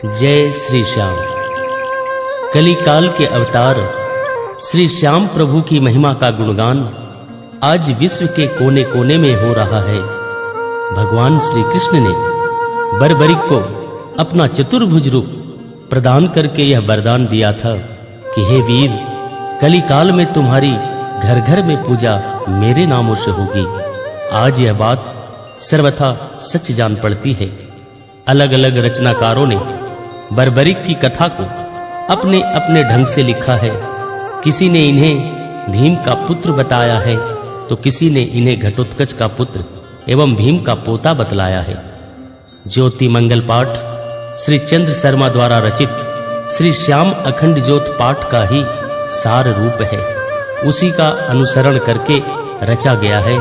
जय श्री श्याम। कली काल के अवतार श्री श्याम प्रभु की महिमा का गुणगान आज विश्व के कोने कोने में हो रहा है। भगवान श्री कृष्ण ने बर्बरिक को अपना चतुर्भुज रूप प्रदान करके यह वरदान दिया था कि हे वीर, कली काल में तुम्हारी घर घर में पूजा मेरे नामों से होगी। आज यह बात सर्वथा सच जान पड़ती है। अलग अलग रचनाकारों ने बर्बरिक की कथा को अपने अपने ढंग से लिखा है। किसी ने इन्हें भीम का पुत्र बताया है तो किसी ने इन्हें घटोत्कच का पुत्र एवं भीम का पोता बतलाया है। ज्योति मंगल पाठ श्री चंद्र शर्मा द्वारा रचित श्री श्याम अखंड ज्योत पाठ का ही सार रूप है। उसी का अनुसरण करके रचा गया है।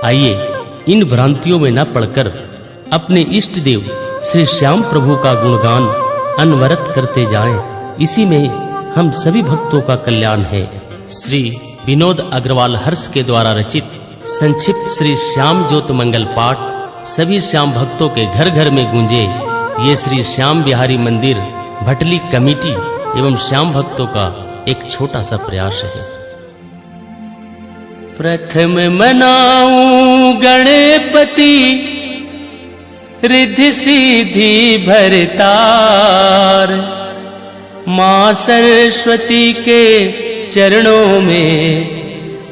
आइए इन भ्रांतियों में न पड़कर अपने इष्ट देव श्री श्याम प्रभु का गुणगान अनवरत करते जाएं। इसी में हम सभी भक्तों का कल्याण है। श्री विनोद अग्रवाल हर्ष के द्वारा रचित संक्षिप्त श्री श्याम ज्योत मंगल पाठ सभी श्याम भक्तों के घर घर में गूंजे। ये श्री श्याम बिहारी मंदिर भटली कमेटी एवं श्याम भक्तों का एक छोटा सा प्रयास है। प्रथम मनाऊं गणपति रिद्धि सिद्धि भरतार, मां सरस्वती के चरणों में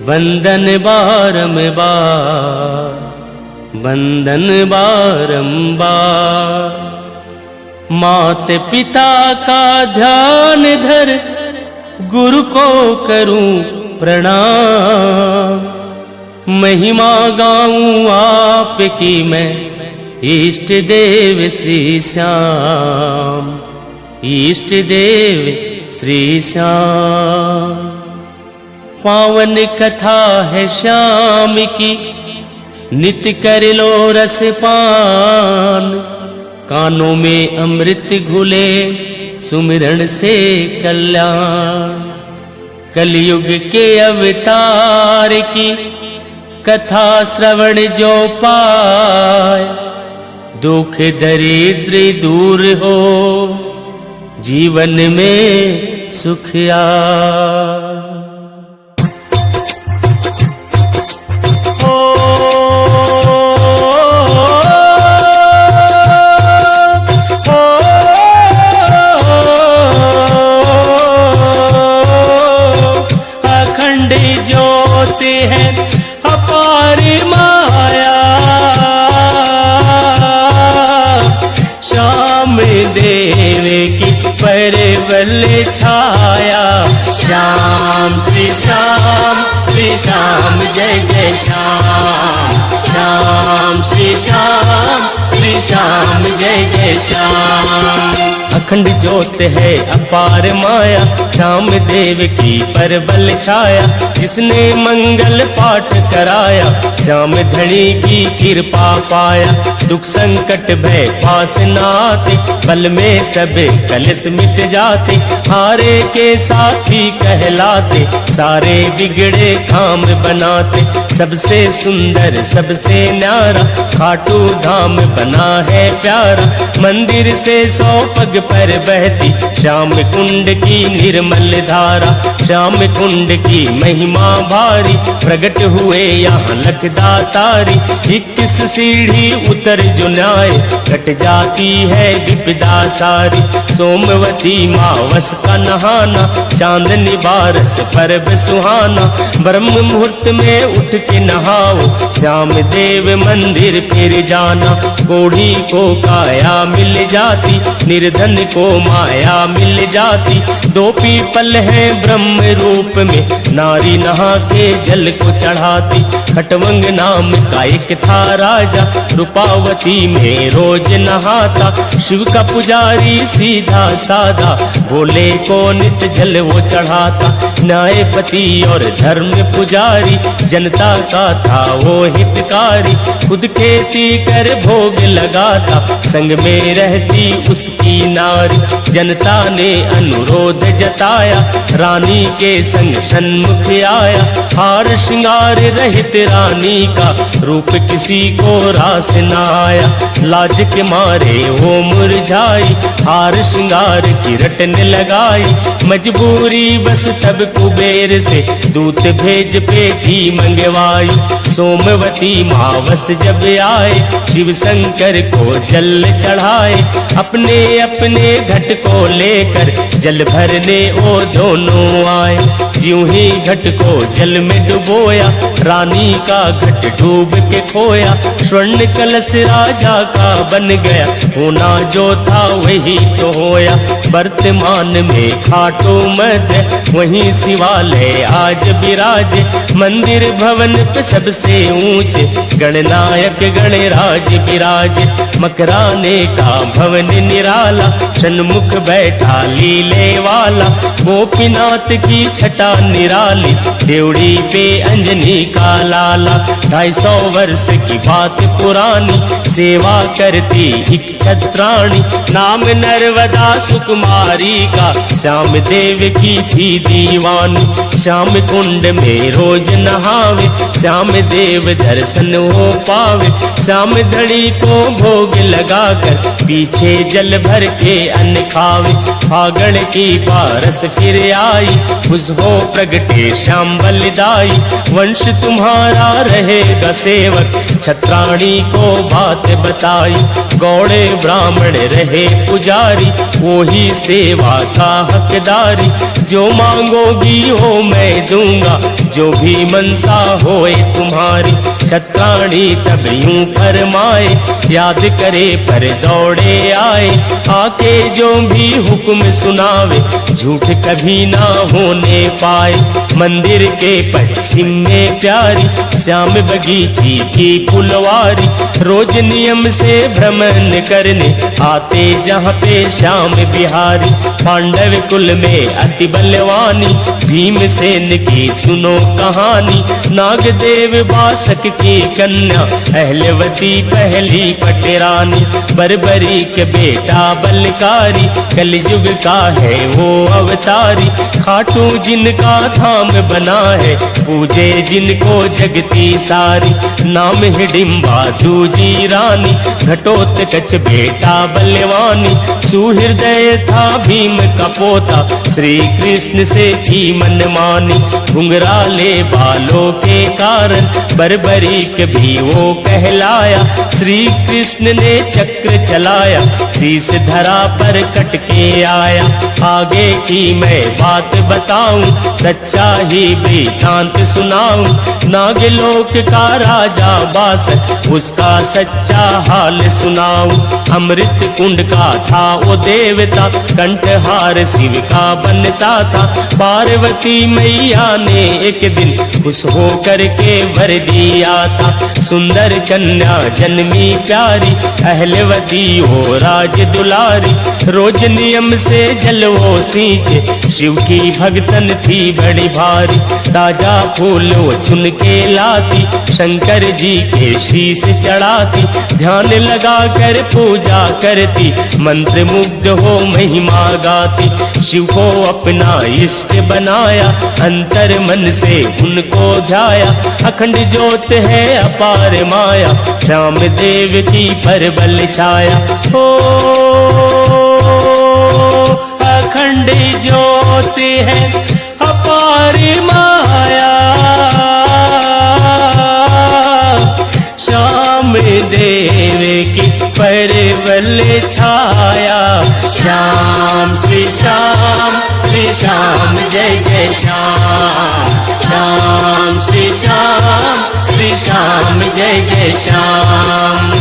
वंदन बारंबार, वंदन बारंबार। मात पिता का ध्यान धर गुरु को करूं प्रणाम, महिमा गाऊं आपकी मैं इष्ट देव श्री श्याम, इष्ट देव श्री श्याम। पावन कथा है श्याम की नित्य कर लो रसपान, कानों में अमृत घुले सुमिरन से कल्याण। कलयुग के अवतार की कथा श्रवण जो पाए, दुख दरिद्र दूर हो जीवन में सुख आए। अखंड ज्योत है अपार माया, श्याम देव की परवल छाया। श्याम श्री श्याम श्री श्याम जय जय श्याम, श्याम श्री श्याम श्री श्याम जय जय श्याम। अखंड ज्योत है अपार माया, श्याम देव की परबल छाया। जिसने मंगल पाठ कराया, श्याम धनी की कृपा पाया। दुख संकट भय पास न आते, बल में सब कलेश मिट जाते। हारे के साथी कहलाते, सारे बिगड़े काम बनाते। सबसे सुंदर सबसे न्यारा, खाटू धाम बना है प्यारा। मंदिर से 100 पग पर बहती श्याम कुंड की निर्मल धारा। श्याम कुंड की महिमा भारी, प्रकट हुए यहाँ लखदातारी। 21 सीढ़ी उतर जो न्याय, कट जाती है विपदा सारी। सोमवती मावस का नहाना, चांदनी बारस पर्व सुहाना। ब्रह्म मुहूर्त में उठ के नहाओ, श्याम देव मंदिर फिर जाना। कोढ़ी को काया मिल जाती, निर्धन को माया मिल जाती। 2 पीपल है ब्रह्म रूप में, नारी नहा के जल को चढ़ाती। खटवंग नाम का एक था राजा, रूपावती में रोज नहाता। शिव का पुजारी सीधा साधा, भोले को नित्य जल वो चढ़ाता। न्यायपति और धर्म पुजारी, जनता का था वो हितकारी। खुद खेती कर भोग लगाता, संग में रहती उसकी नारी। जनता ने अनुरोध जताया, रानी के संग सन्मुख आया। हार श्रृंगार रहित रानी का रूप किसी को रास न आया। लाज के मारे वो मुरझाई, हार श्रृंगार की रटने लगाई। मजबूरी बस तब कुबेर से दूत भेज पेटी मंगवाई। सोमवती मावस जब आए, शिव शंकर को जल चढ़ाए। अपने अपने घट को लेकर जल भरने वो दोनों आए। ज्यों ही घट को जल में डुबोया, रानी का घट डूब के खोया। स्वर्ण कलश राजा का बन गया, होना जो था वही तो होया। वर्तमान में खाटू मत वहीं शिवालय आज विराजे। मंदिर भवन पे सबसे ऊंचे गणनायक गणराज विराजे। मकराने का भवन निराला, सन्मुख बैठा लीले वाला। गोपीनाथ की छटा निराली, देवड़ी पे अंजनी का लाला। 250 वर्ष की बात पुरानी, सेवा करती एक छत्राणी। नाम नर्मदा सुकुमारी का, श्याम देव की थी दीवानी। श्याम कुंड में रोज नहावे, श्याम देव दर्शन हो पावे। श्याम धड़ी को भोग लगाकर पीछे जल भर के अन्न खावे। फागण की पारस फिर आई, खुश हो प्रगटे श्याम बलिदाई। वंश तुम्हारा रहेगा सेवक, छत्राणी को बात बताई। गौड़े ब्राह्मण रहे पुजारी, वो ही सेवा का हकदारी। जो मांगोगी वो मैं दूंगा, जो भी मनसा होए तुम्हारी। छत्राणी तब यूं फरमाए, याद करे पर दौड़े आए। आके जो भी हुक्म सुनावे, झूठ कभी ना होने पाए। मंदिर के पश्चिम में प्यारी, श्याम बगीची की फुलवारी। रोज नियम से भ्रमण करने आते जहाँ पे श्याम बिहारी। पांडव कुल में अति बलवानी, भीमसेन की सुनो कहानी। नागदेव बासक की कन्या, अहलवती पहली पटरानी। बर्बरी के बेटा बलकारी, कलयुग का है वो अवतारी। खाटू जिनका धाम बना है, पूजे जिनको जगती सारी। नाम हिडिंबा दूजी रानी, घटोत्कच बेटा बलवानी। सुहृदय था भीम का पोता, श्री कृष्ण से की मनमानी। घुंघराले बालों के कारण बर्बरीक भी वो कहलाया। श्री कृष्ण ने चक्र चलाया, शीश धरा पर कट के आया। आगे की मैं बात बताऊं, सच्चा ही वृतांत सुनाऊं। नागलोक का राजा बासक, उसका सच्चा हाल सुनाऊं। अमृत कुंड का था वो देवता, कंठहार शिव का बनता था। पार्वती मैया ने एक दिन खुश हो करके वर दिया था। सुंदर कन्या जन्मी प्यारी, अहलवती हो राज दुलारी। रोज नियम से जल वो सींचे, शिव की भगतन थी बड़ी भारी। ताजा फूल वो चुन के लाती, शंकर जी के शीश चढ़ाती। ध्यान लगा कर पूजा करती, मंत्र मुग्ध हो महिमा गाती। शिव को अपना इष्ट बनाया, अंतर मन से उनको ध्याया। अखंड ज्योत है अपार माया, श्याम देव की परबल छाया। ओ अखंड ज्योत है अपार माया, श्याम देव की परबल छाया। श्याम श्री श्याम, श्री श्याम जय जय श्याम। श्याम श्री श्याम, श्री श्याम जय जय श्याम।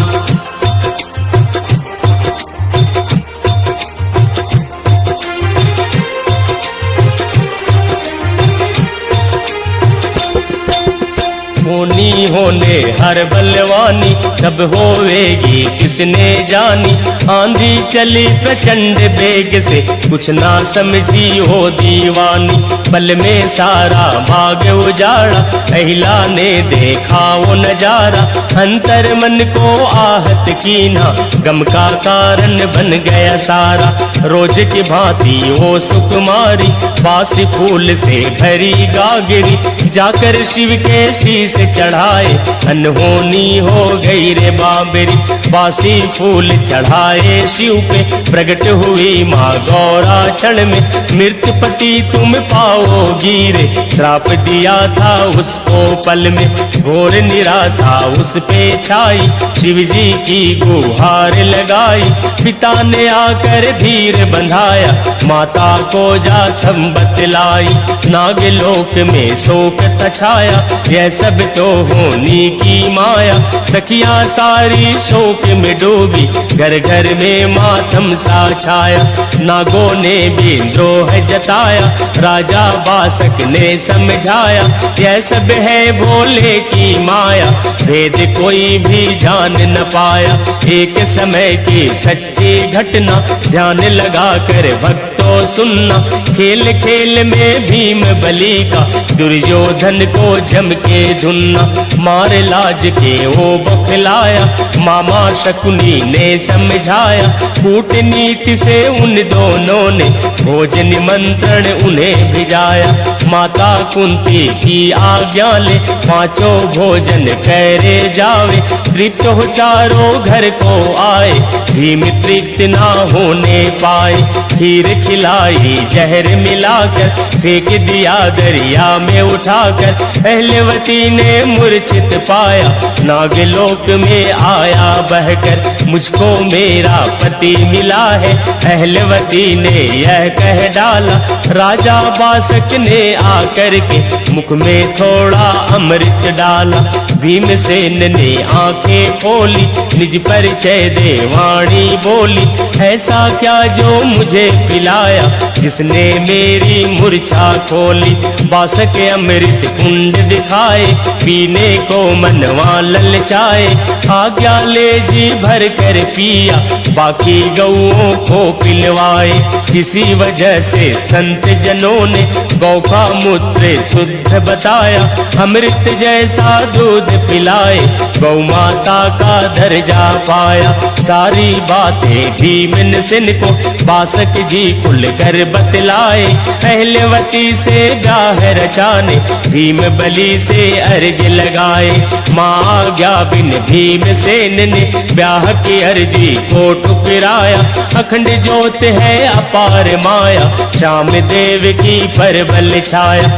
मुनि होने हर बलवानी तब होवेगी किसने जानी। आंधी चली प्रचंड बेग से कुछ ना समझी हो दीवानी, पल में सारा भाग उजाड़ा अहिला ने देखा वो नजारा। अंतर मन को आहत की ना गम का कारण बन गया सारा। रोज की भांति वो सुकुमारी बासी फूल से भरी गागरी, जाकर शिव के शीश चढ़ाए अनहोनी हो गई रे बाबरी। बासी फूल चढ़ाए शिव पे प्रकट हुई माँ गौरा क्षण में, मृत्युपति तुम पाओगी रे श्राप दिया था उसको पल में। घोर निराशा उस पे छाई शिव जी की गुहार लगाई, पिता ने आकर धीर बंधाया माता को जा संबत लाई। नागलोक में शोक छाया यह सब तो होनी की माया, सखियां सारी शोक में डूबी घर घर में मातम सा छाया। नागों ने भी द्रोह जताया राजा बासक ने समझाया, यह सब है भोले की माया भेद कोई भी जान न पाया। एक समय की सच्ची घटना ध्यान लगा कर भक्तों सुनना, खेल खेल में भीम बलि का दुर्योधन को जम के धुनना। मार लाज के वो बखलाया मामा शकुनी ने समझाया, कूटनीति से उन दोनों ने भोज निमंत्रण उन्हें भिजाया। माता कुंती की आज्ञा ले पांचों भोजन करे जावे, तृप्त हो चारों घर को आए भीम तृप्त ना होने पाए। खीर खिलाई जहर मिलाकर फेंक दिया दरिया में उठाकर, पहलवती ने मूर्छित पाया नागलोक में आया बहकर। मुझको मेरा पति मिला है पहलवती ने यह कह डाला, राजा बासक ने आकर के मुख में थोड़ा अमृत डाला। भीमसेन ने आंखें खोली निज परिचय दे वाणी बोली, ऐसा क्या जो मुझे पिलाया जिसने मेरी मूर्छा खोली। बासक अमृत कुंड दिखाए पीने को मनवा ललचाए, आज्ञा ले जी भर कर पिया बाकी गौओं को पिलवाए। इसी वजह से संत जनों ने गौ का मूत्र शुद्ध बताया, अमृत जैसा दूध पिलाए गौ माता का दर्जा पाया। सारी बातें भीमसेन को बासक जी खुल कर बतलाए, पहलवती से ब्याह रचाने भीम बलि से अर्ज लगाए। माँ आज्ञा बिन भीमसेन ने ब्याह की अर्जी को ठुकराया, अखंड ज्योत है अपार माया श्याम देव की परबल छाया।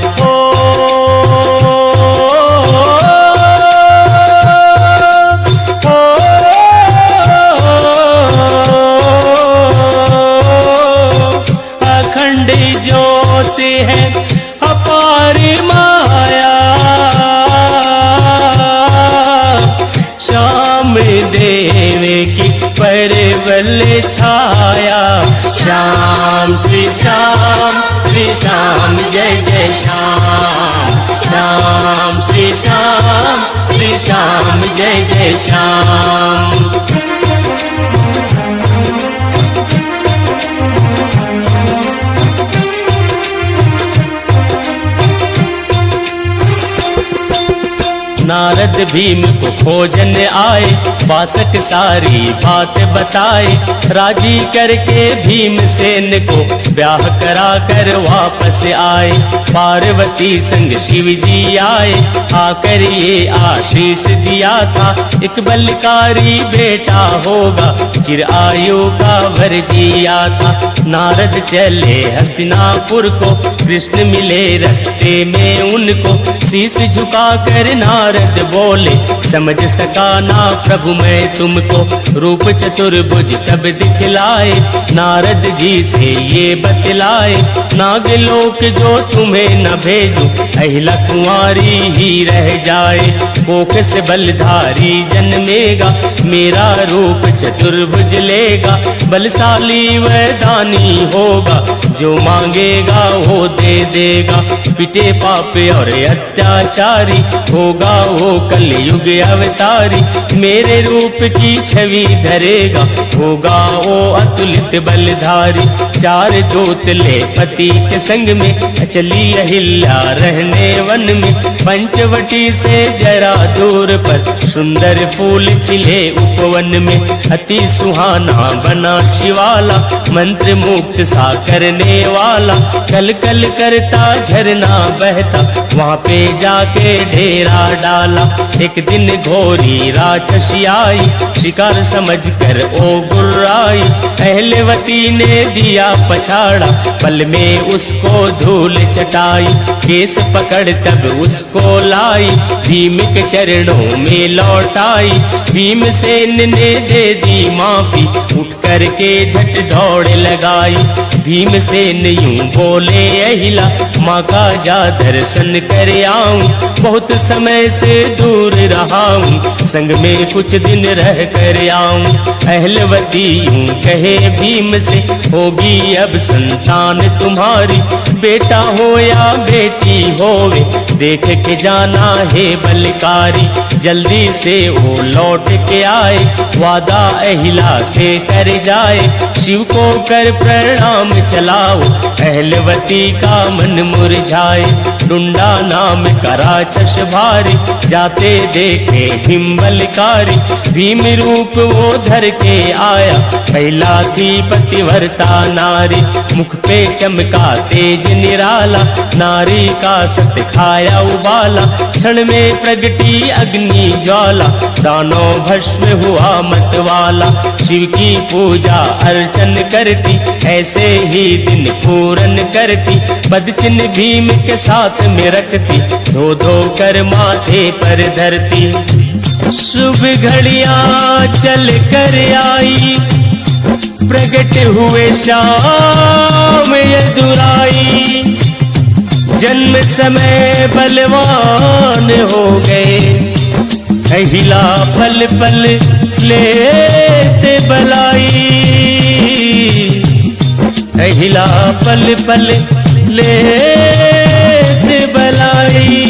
अखंड ज्योत है अपार माया श्याम देव की परबल छाया। श्याम श्री श्याम जय जय श्याम। श्याम श्री श्याम जय जय श्याम। नारद भीम को खोजन आए बासक सारी बात बताए, राजी करके भीमसेन को ब्याह करा कर वापस आए। पार्वती संग शिव जी आए आकर ये आशीष दिया था, एक बलकारी बेटा होगा चिर आयु का वर दिया था। नारद चले हस्तिनापुर को कृष्ण मिले रास्ते में उनको, शीश झुका कर नारद बोले समझ सका ना प्रभु मैं तुमको। रूप चतुर्भुज तब दिखलाए नारद जी से ये बतलाए, नागलोक जो तुम्हें न भेजूं अहिला कुंवारी ही रह जाए। कोख से बलधारी जन्मेगा मेरा रूप चतुर्भुज लेगा, बलशाली व दानी होगा जो मांगेगा वो दे देगा। पिटे पाप और अत्याचारी होगा वो कलयुग अवतारी, मेरे रूप की छवि धरेगा, होगा वो अतुलित बलधारी। चार जोत ले पति के संग में, चली अहिल्या रहने वन में। पंचवटी से जरा दूर पर सुंदर फूल खिले उपवन में। अति सुहाना बना शिवाला, मंत्र मुक्त सा करने वाला। कल कल करता झरना बहता, वहाँ पे जाके डेरा डाला। एक दिन घोरी राक्षसी आई, शिकार समझकर ओ गुर्राई। अहलवती ने दिया पछाड़ा, पल में उसको धूल चटाई। केस पकड़ तब उसको लाई, भीम के चरणों में लौटाई। भीमसेन ने दे दी माफी, उठ करके झट दौड़ लगाई। भीमसेन यूं बोले अहिला, माँ का जा दर्शन कर आऊं। बहुत समय से दूर रहा हूँ, संग में कुछ दिन रह कर आऊं। अहलवती यूं कहे भीम से, होगी अब संतान तुम्हारी। बेटा हो या बेटी होवे, देख के जाना है बलकारी। जल्दी से वो लौट के आए, वादा अहिला से कर जाए। शिव को कर प्रणाम चलाओ, अहलवती का मन मुरझाए। डुंडा नाम का राक्षस भारी, जाते देखे भीम बलकारी। भीम रूप वो धर के आया, पहला थी पतिव्रता नारी। मुख पे चमका तेज निराला, नारी का सत खाया उबाला। क्षण में प्रगटी अग्नि ज्वाला, दानों भस्म हुआ मतवाला। शिव की पूजा अर्चन करती, ऐसे ही दिन पूरन करती। पदचिन्ह भीम के साथ में रखती, धो धो कर माथे पर धरती। शुभ घड़ियां चल कर आई, प्रगट हुए शाम यदुराई। जन्म समय बलवान हो गए, अहिला पल पल लेते बलाई। अहिला पल पल लेते बलाई।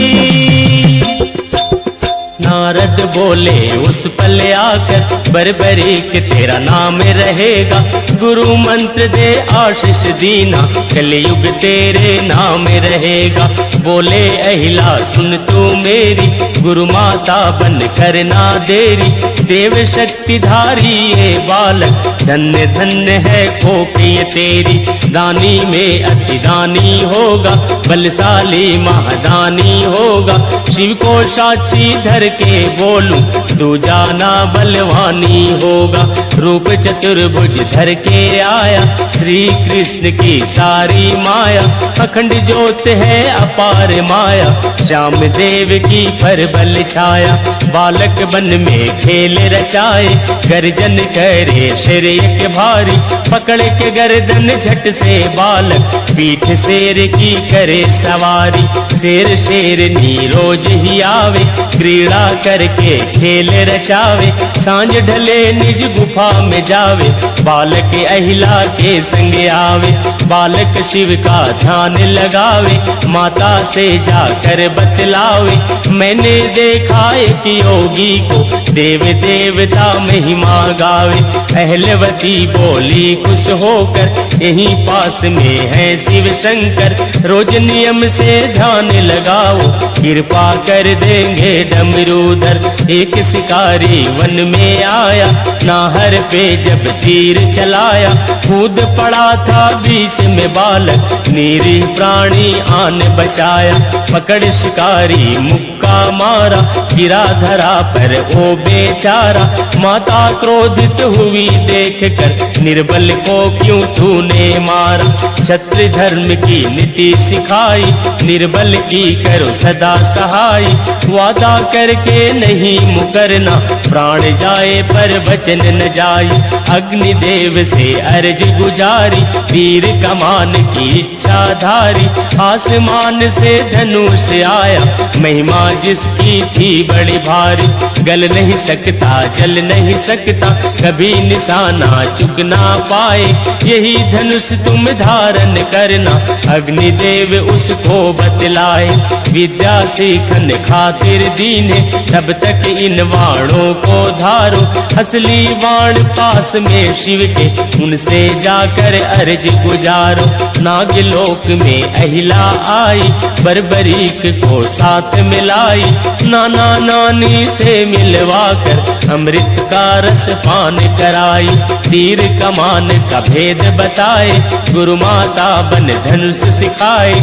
नारद बोले उस पल आकर, बरबरी के तेरा नाम रहेगा। गुरु मंत्र दे आशीष दीना, कलयुग तेरे नाम रहेगा। बोले अहिला सुन तू मेरी, गुरु माता बन करना देरी। देव शक्ति धारी ये बालक, धन्य धन्य है खोपी तेरी। दानी में अति दानी होगा, बलशाली महादानी होगा। शिव को साक्षी धर के बोलूं, तू जाना बलवानी होगा। रूप चतुर्भुज धर के आया, श्री कृष्ण की सारी माया। अखंड ज्योत है अपार माया, श्याम देव की परबल छाया। बालक बन में खेल रचाए, गर्जन करे सिर एक भारी। पकड़ के गर्दन झट से बालक, पीठ शेर की करे सवारी। शेर शेरनी रोज ही आवे, क्रीड़ा करके खेल रचावे। सांझ ढले निज गुफा में जावे, बालक अहिला के संग आवे। बालक शिव का ध्यान लगावे, माता से जाकर बतलावे। मैंने देखा एक योगी को, देव देवता महिमा गावे। अहलवती बोली खुश होकर, यहीं पास में है शिव शंकर। रोज नियम से ध्यान लगाओ, कृपा कर देंगे डमरूधर। एक शिकारी वन में आया, नाहर पे जब तीर चलाया। कूद पड़ा था बीच में बालक, नीरी प्राणी आन बचाया। पकड़ शिकारी मुक्का मारा, गिरा धरा पर ओ बेचारा। माता क्रोधित हुई देख कर, निर्बल को क्यों तूने मारा। क्षत्रिय धर्म की नीति सिखाई, निर्बल की करो सदा सहाय। वादा करके नहीं मुकरना, प्राण जाए पर वचन न जाए। अग्निदेव से अर्ज गुजारी, तीर कमान की इच्छा धारी। आसमान से धनुष आया, महिमा जिसकी थी बड़ी भारी। गल नहीं सकता जल नहीं सकता, कभी निशाना चुक ना पाए। यही धनुष तुम धारण करना। अग्निदेव उसको बतलाए, विद्या सीखन खातिर दीने, तब तक इन वाणों को धारो। असली वाण पास में शिव के, उनसे जाकर अर्ज गुजारो। नागलोक में अहिला आई, बर्बरीक को साथ मिलाई, नाना नानी से मिलवा कर अमृत का रस पान कराई। तीर कमान का भेद बताए, गुरु माता बन धनुष सिखाए।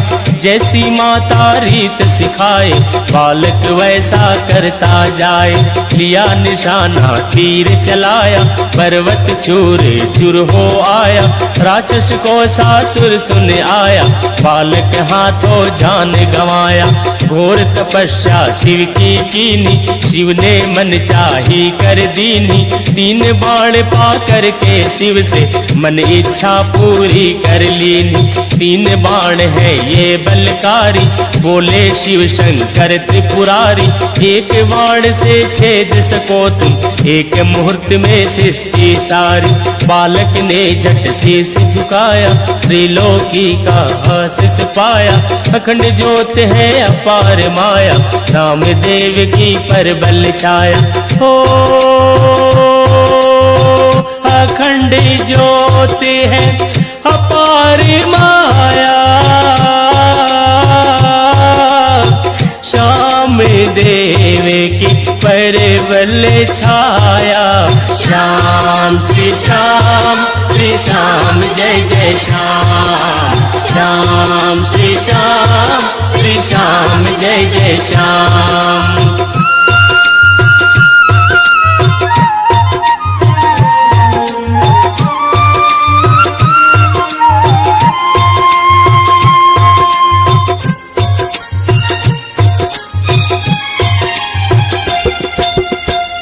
जैसी माता रीत सिखाए, बालक वैसा करता जाए। लिया निशाना तीर चलाया, पर्वत चूर चूर हो आया। राक्षस को सासुर सुन आया, बालक हाथों जान गंवाया। घोर तपस्या शिव की कीनी, शिव ने मन चाही कर दीनी। 3 बाण पा करके शिव से मन इच्छा पूरी कर लीनी। 3 बाण है ये बलकारी, बोले शिव शंकर त्रिपुरारी। एक बाण से छेद सको तुम, एक मुहूर्त में सृष्टि सारी। बालक ने झट शीश झुकाया, त्रिलोकी का आशीष पाया। अखंड ज्योत है अपार माया, रामदेव की परबल छाया। हो अखंड ज्योत है अपार माया, श्याम देव की परबल छाया। श्याम श्री श्याम, श्री श्याम जय जय श्याम। श्याम श्री श्याम, श्री श्याम जय जय श्याम।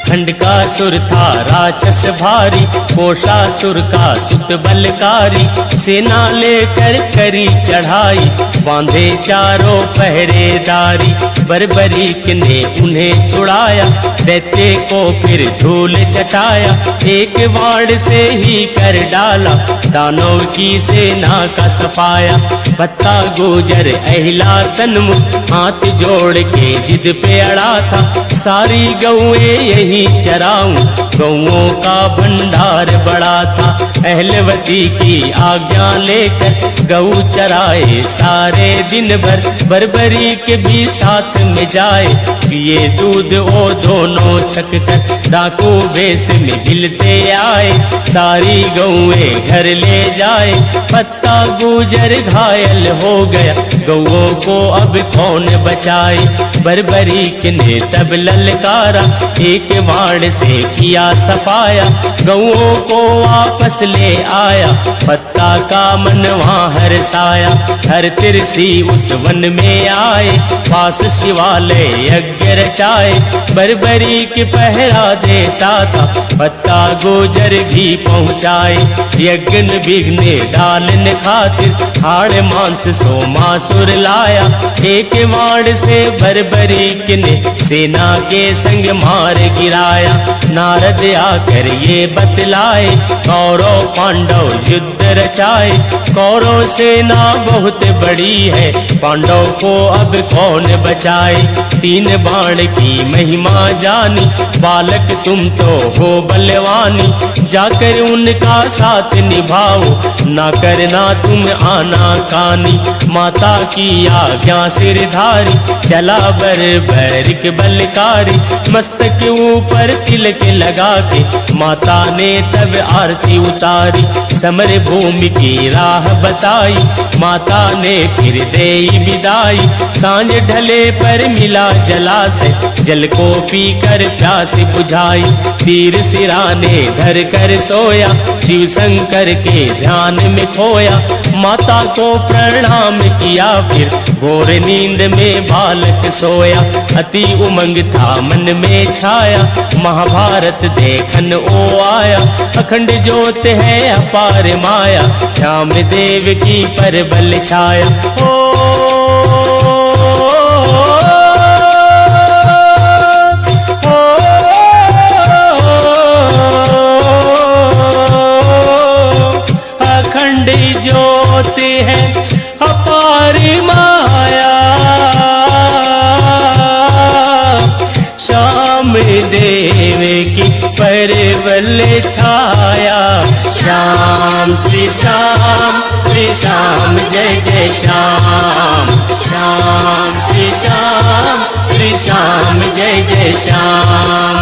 खंड का सुर था राक्षस भारी, कोषासुर का सुत बलकारी। सेना लेकर करी चढ़ाई, बांधे चारों पहरेदारी। बर्बरीक ने उन्हें छुड़ाया, दैत्य को फिर धूल चटाया। एक बाण से ही कर डाला, दानव की सेना का सफाया। पत्ता गुजर अहिला सन्मुख, हाथ जोड़ के जिद पे अड़ा था। सारी गौएं यही चराऊं, गौओं का भंडार बड़ा था। अहलवती की आज्ञा लेकर गौ चराए सारे दिन भर। बर्बरीक भी साथ में जाए, पिए दूध वो दोनों छककर। डाकू वेश में गिलते आए, सारी गौएं घर ले जाए। पत्ता गुजर घायल हो गया, गौओं को अब कौन बचाए। बर्बरीक ने तब ललकारा, एक बाण से किया सफाया। गौओं को वापस ले आया, पत्ता का मन वहाँ हरसाया। हर तिरसी उस वन में आए, पास शिवालय यज्ञ रचाए। बर्बरीक पहरा देता था, पत्ता गुजर भी पहुँचाए। यज्ञ विघ्न डालन खातिर, हाड़ मांस सोमासुर लाया। एक बाण से बर्बरीक ने सेना के संग मार गिराया। नारद आकर ये बतलाए, कौरव पांडव युद्ध रचाए। कौरव सेना बहुत बड़ी है, पांडव को अब कौन बचाए। 3 बाण की महिमा जानी, बालक तुम तो हो बलवानी। जाकर उनका साथ निभाओ, ना करना तुम आना कानी। माता की आज्ञा सिरधारी, चला बर्बरीक बलकारी। मस्तक ऊपर तिलक लगा के, माता ने तब आरती उतारी। समर भूमि की राह बताई, माता ने फिर देई विदाई। सांझ ढले पर मिला जलाशय, जल को पीकर प्यास बुझाई। तीर सिराने धर कर सोया, शिव शंकर के ध्यान में खोया। माता को प्रणाम किया, फिर घोर नींद में बालक सोया। अति उमंग था मन में छाया, महाभारत देखन ओ आया। अखंड ज्योत है अपार माया, श्याम देव की परबल छाया। ओ अखंड ज्योत बल छाया। श्याम श्री श्याम जय जय श्याम। श्याम श्री श्याम जय जय श्याम।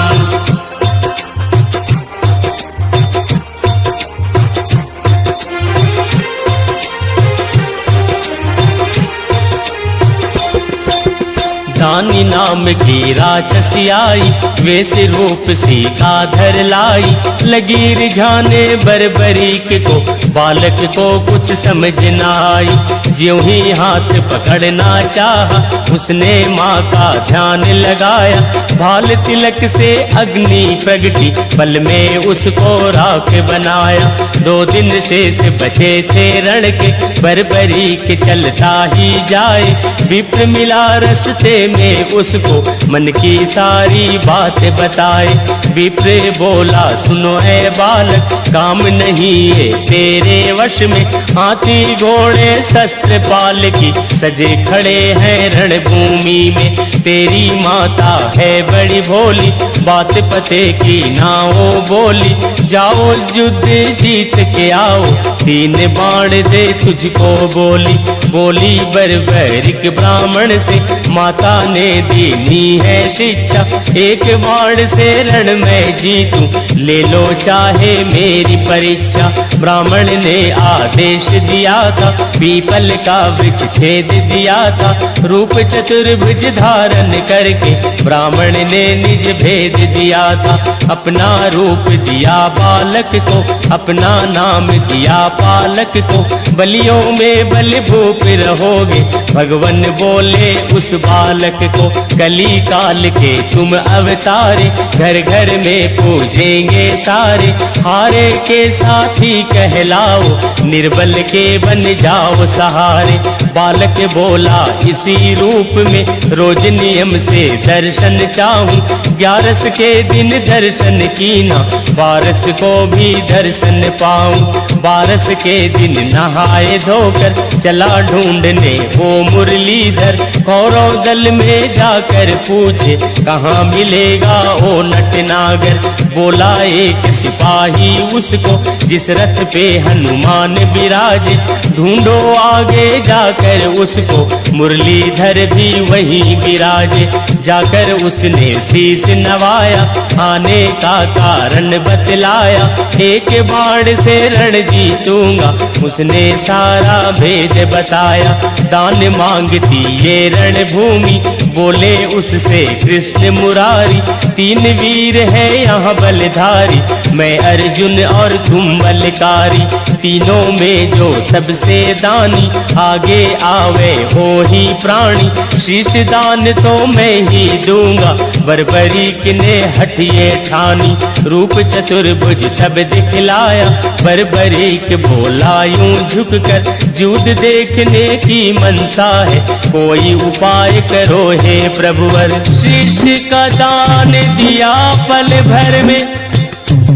दानी नाम की राक्षसी आई, वेश रूप सीता धर लाई। लगी रिझाने बर्बरीक को, बालक को कुछ समझ न आई। ज्यों ही हाथ पकड़ना चाहा, उसने माँ का ध्यान लगाया। भाल तिलक से अग्नि प्रगटी, पल में उसको राख बनाया। 2 दिन शेष बचे थे रण के, बर्बरीक चलता ही जाए। विप्र मिला रस्ते में उसको, मन की सारी बात बताए। विप्र बोला सुनो ऐ बालक, काम नहीं है तेरे वश में। हाथी घोड़े शस्त्र पाल की, सजे खड़े हैं रणभूमि में। तेरी माता है बड़ी भोली, बात पते की ना वो बोली। जाओ युद्ध जीत के आओ, 3 बाण दे तुझको बोली। बोली बर्बरिक ब्राह्मण से, माता ने दीनी है शिक्षा। 1 बाण से रण में जीतूं, ले लो चाहे मेरी परीक्षा। ब्राह्मण ने आदेश दिया था, पीपल का वृक्ष छेद दिया था। रूप चतुर्भुज धारण करके, ब्राह्मण ने निज भेद दिया था। अपना रूप दिया बालक को, अपना नाम दिया पालक को। बलियों में बल भूप रहोगे, भगवान बोले उस बालक को। कली काल के तुम अवतारे, घर घर में पूजेंगे सारे। हारे के साथी कहलाओ, निर्बल के बन जाओ सहारे। बालक बोला इसी रूप में, रोज नियम से दर्शन चाहूं। 11 के दिन दर्शन कीना, 12 को भी दर्शन पाऊं। 12 के दिन नहाए धोकर, चला ढूंढने वो मुरलीधर। कौरव दल में जाकर पूछे, कहाँ मिलेगा ओ नटनागर। बोला एक सिपाही उसको, जिस रथ पे हनुमान विराजे। ढूंढो आगे जाकर उसको, मुरलीधर भी वहीं विराजे। जाकर उसने शीश नवाया, आने का कारण बतलाया। 1 बाण से रण जीतूंगा, उसने सारा भेद बताया। दान मांगती ये रणभूमि, बोले उससे कृष्ण मुरारी। 3 वीर है यहाँ बलधारी, मैं अर्जुन और तुम बलकारी। तीनों में जो सबसे दानी, आगे आवे हो ही प्राणी। शीश दान तो मैं ही दूंगा, बर्बरीक ने हटिए ठानी। रूप चतुर्भुज तब दिखलाया, बर्बरीक बोला यूं झुककर। युद्ध देखने की मनसा है, कोई उपाय करो हे प्रभुवर। शीश का दान दिया पल भर में,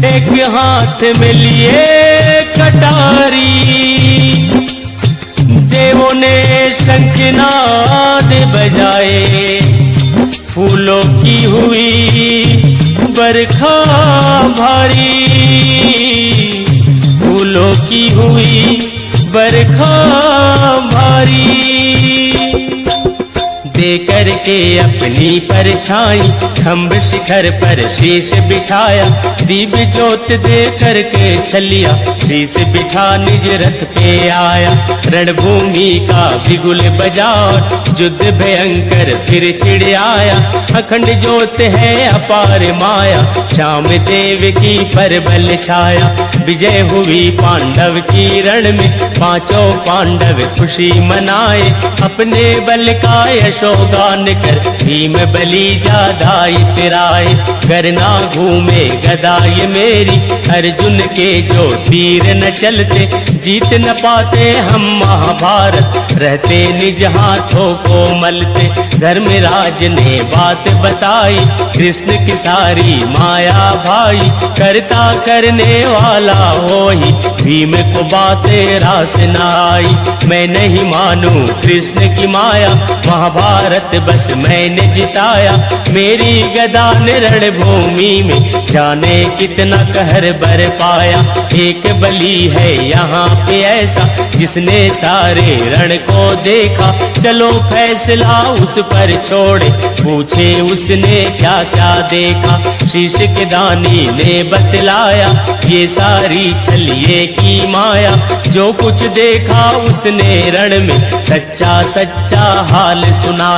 एक हाथ में लिए कटारी। देवों ने शंखनाद बजाए, फूलों की हुई बरखा भारी। फूलों की हुई बरखा भारी। दे करके अपनी परछाई, खम्भ शिखर पर शीश बिठाया। दीप जोत दे करके छलिया, शीश बिठा निज रथ पे आया। रणभूमि का बिगुल बजाओ, युद्ध भयंकर फिर छिड़ आया। अखंड जोत है अपार माया, श्याम देव की पर बल छाया। विजय हुई पांडव की रण में, 5 पांडव खुशी मनाए। अपने बल का यशोगान कर, भीम बलि ज्यादा इतराए। करना घूमे गदाई मेरी, अर्जुन के जो तीर न चलते। जीत न पाते हम महाभारत, रहते निज हाथों को मलते। धर्मराज ने बात बताई, कृष्ण की सारी माया भाई। करता करने वाला हो ही, भीम को बातें रास न आई। मैं नहीं मानूं कृष्ण की माया, महाभारत भारत बस मैंने जिताया, मेरी गदा ने रणभूमि में जाने कितना कहर बर पाया। एक बलि है यहाँ पे ऐसा जिसने सारे रण को देखा, चलो फैसला उस पर छोड़े, पूछे उसने क्या क्या देखा। शीश के दानी ने बतलाया ये सारी छलिए की माया, जो कुछ देखा उसने रण में सच्चा सच्चा हाल सुनाया।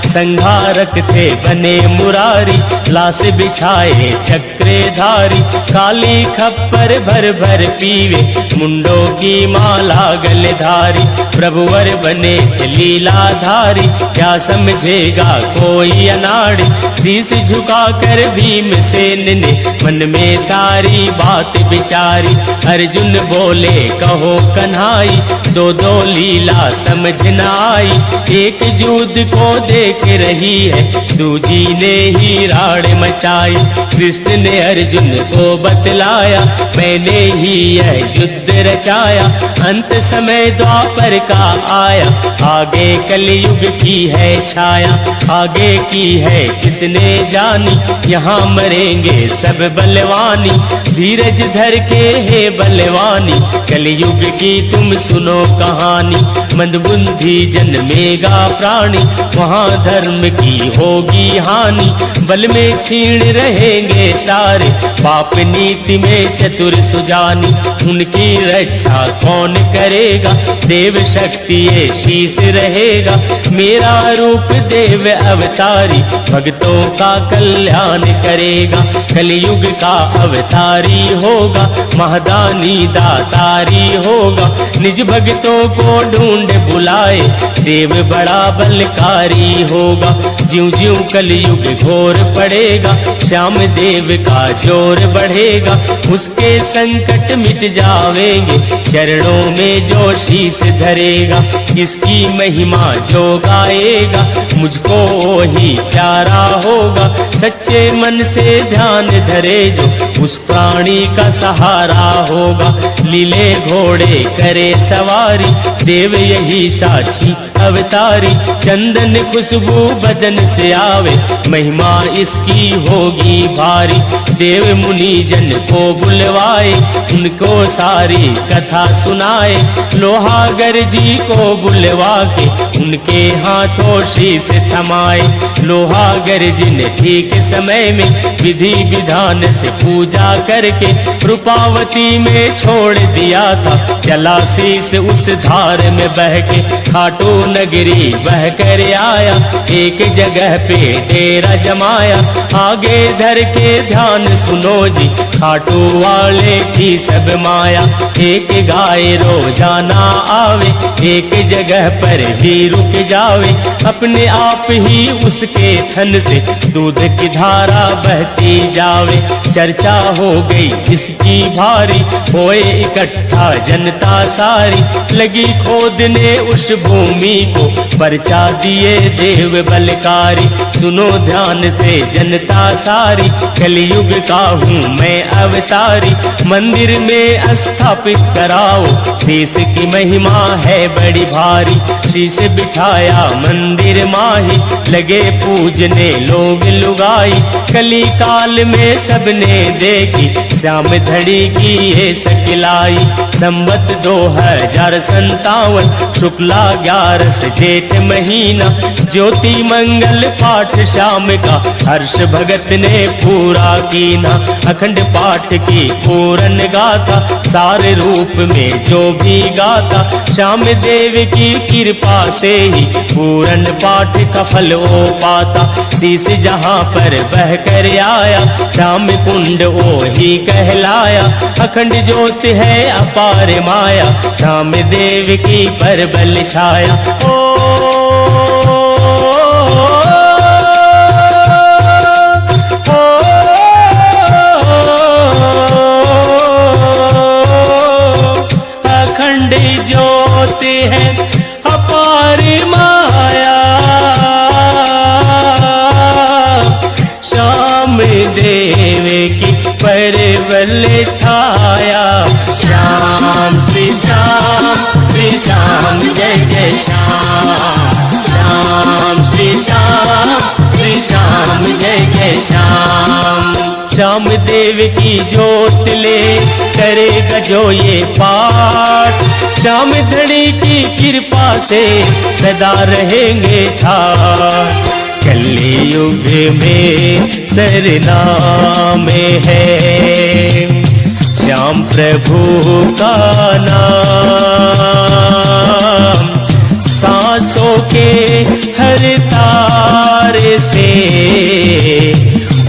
संघारक थे बने मुरारी, लाश बिछाए चक्रधारी, काली खप्पर भर भर पीवे, मुंडों की माला गलधारी। प्रभुवर बने थे लीलाधारी, क्या समझेगा कोई अनाड़ी। शीश झुका कर भीमसेन ने मन में सारी बात विचारी। अर्जुन बोले कहो कन्हाई, दो दो लीला समझ न आई। एक युद्ध को देख रही है, दूजी ने ही राड़ मचाई। कृष्ण ने अर्जुन को बतलाया, मैंने ही यह युद्ध रचाया। अंत समय द्वापर का आया, आगे कलयुग की है छाया। आगे की है किसने जानी, यहाँ मरेंगे सब बलवानी। धीरज धर के हे बलवानी, कलयुग की तुम सुनो कहानी। मंदबुद्धि जन्मेगा प्राणी, वहाँ धर्म की होगी हानि। बल में छीण रहेंगे सारे, पाप नीति में चतुर सुजानी। उनकी रक्षा कौन करेगा, देव शक्ति ये शीश रहेगा। मेरा रूप देव अवतारी, भक्तों का कल्याण करेगा। कलयुग का अवतारी होगा, महादानी दातारी होगा। निज भक्तों को ढूंढ बुलाए, देव बड़ा बलकारी होगा। ज्यों ज्यों कलयुग घोर पड़ेगा, श्याम देव का जोर बढ़ेगा। उसके संकट मिट जावेंगे, चरणों में जो शीश धरेगा। इसकी महिमा जो गाएगा, मुझको ही प्यारा होगा। सच्चे मन से ध्यान धरे जो, उस प्राणी का सहारा होगा। लीले घोड़े करे सवारी, देव यही साक्षी अवतारी। चंदन खुशबू बदन से आवे, महिमा इसकी होगी भारी। देव मुनि जन को बुलवाए, उनको सारी कथा सुनाए। लोहागर जी को बुलवा के, उनके हाथों शीश थमाए। लोहागर जी ने ठीक समय में विधि विधान से पूजा करके, रूपावती में छोड़ दिया था चला शीश उस धार में बह के। खाटू नगरी बह कर आया, एक जगह पे डेरा जमाया। आगे धर के ध्यान सुनो जी, खाटू वाले की सब माया। एक गाय रोजाना आवे, एक जगह पर भी रुक जावे। अपने आप ही उसके थन से दूध की धारा बहती जावे। चर्चा हो गई इसकी भारी, होए इकट्ठा जनता सारी। लगी खोदने उस भूमि को, पर्चा दिए देव बलकारी। सुनो ध्यान से जनता सारी, कलयुग का हूँ मैं अवतारी। मंदिर में स्थापित कराओ, शीश की महिमा है बड़ी भारी। शीश बिठाया मंदिर माही, लगे पूजने लोग लुगाई। कली काल में सबने देखी, श्याम धड़ी की ये सकलाई। संवत 2057 शुक्ला 11 जेठ महीना। ज्योति मंगल पाठ शाम का, हर्ष भगत ने पूरा कीना। अखंड पाठ की पूरन गाथा, सारे रूप में जो भी गाता। श्याम देव की कृपा से ही पूरन पाठ का फल ओ पाता। शीश जहाँ पर बह कर आया, श्याम कुंड ओ ही कहलाया। अखंड ज्योत है अपार माया, श्याम देव की परबल छाया। अखंड ज्योत है अपार माया, श्याम देव की परबल छाया। श्याम श्री श्याम जय जय श्याम। श्याम श्री श्याम देव की जोत ले करेगा जो ये पाठ, श्याम धनी की कृपा से सदा रहेंगे ठाठ। कलयुग में सरनाम है श्याम प्रभु का नाम, सांसों के हर तारे से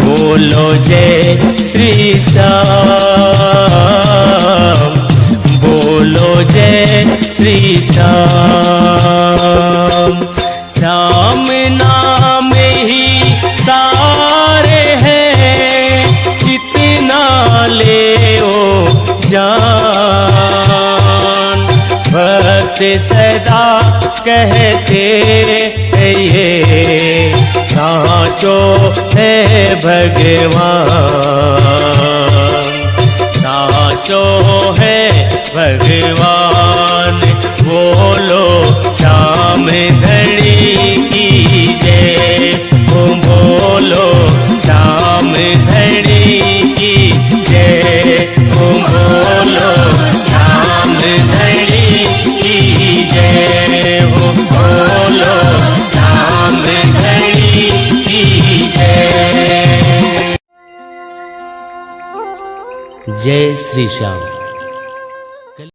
बोलो जय श्री श्याम, बोलो जय श्री श्याम। श्याम नाम ही सारे हैं, जितना ले ओ जान। भक्त सदा कहते हैं ये साचो है भगवान, साचो है भगवान। बोलो श्याम धनी की जय, बोलो श्याम धनी की जय, बोलो श्याम धनी की जय, बोलो श्याम धनी की जय। जय श्री श्याम।